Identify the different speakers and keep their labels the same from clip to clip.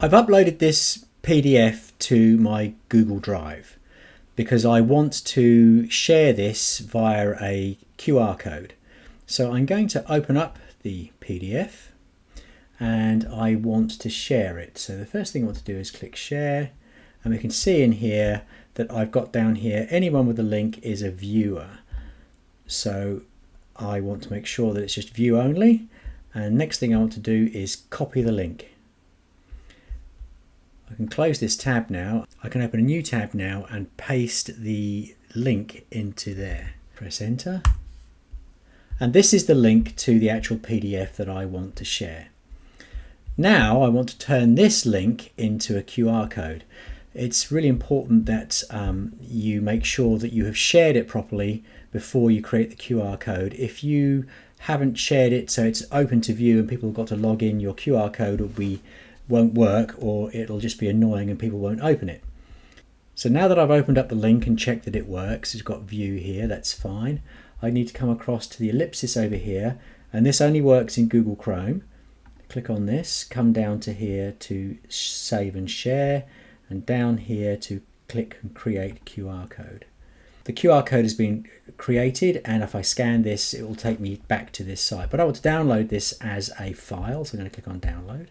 Speaker 1: I've uploaded this PDF to my Google Drive because I want to share this via a QR code. So I'm going to open up the PDF and I want to share it. So the first thing I want to do is click share, and we can see in here that I've got down here anyone with a link is a viewer. So I want to make sure that it's just view only, and next thing I want to do is copy the link. I can close this tab now. I can open a new tab now and paste the link into there. Press enter. And this is the link to the actual PDF that I want to share. Now I want to turn this link into a QR code. It's really important that you make sure that you have shared it properly before you create the QR code. If you haven't shared it so it's open to view and people have got to log in, your QR code won't work, or it'll just be annoying and people won't open it. So now that I've opened up the link and checked that it works, it's got view here, that's fine. I need to come across to the ellipsis over here, and this only works in Google Chrome. Click on this, come down to here to save and share, and down here to click and create QR code. The QR code has been created, and if I scan this it will take me back to this site, but I want to download this as a file, so I'm going to click on download.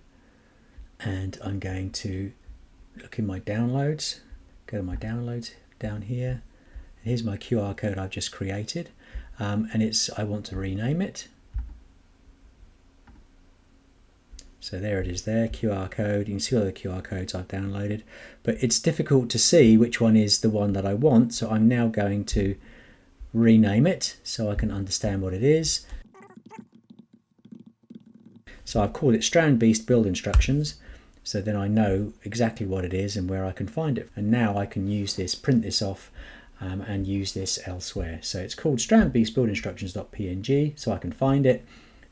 Speaker 1: And I'm going to look in my downloads, go to my downloads down here, and here's my QR code I've just created, and I want to rename it. So there it is there, QR code. You can see all the QR codes I've downloaded, but it's difficult to see which one is the one that I want, so I'm now going to rename it so I can understand what it is. So I've called it Strand Beast Build Instructions, so then I know exactly what it is and where I can find it. And now I can use this, print this off, and use this elsewhere. So it's called Strand Beast Build Instructions.png, so I can find it.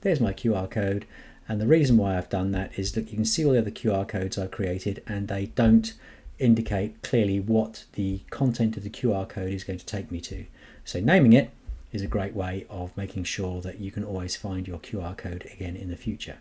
Speaker 1: There's my QR code, and the reason why I've done that is that you can see all the other QR codes I've created, and they don't indicate clearly what the content of the QR code is going to take me to. So naming it is a great way of making sure that you can always find your QR code again in the future.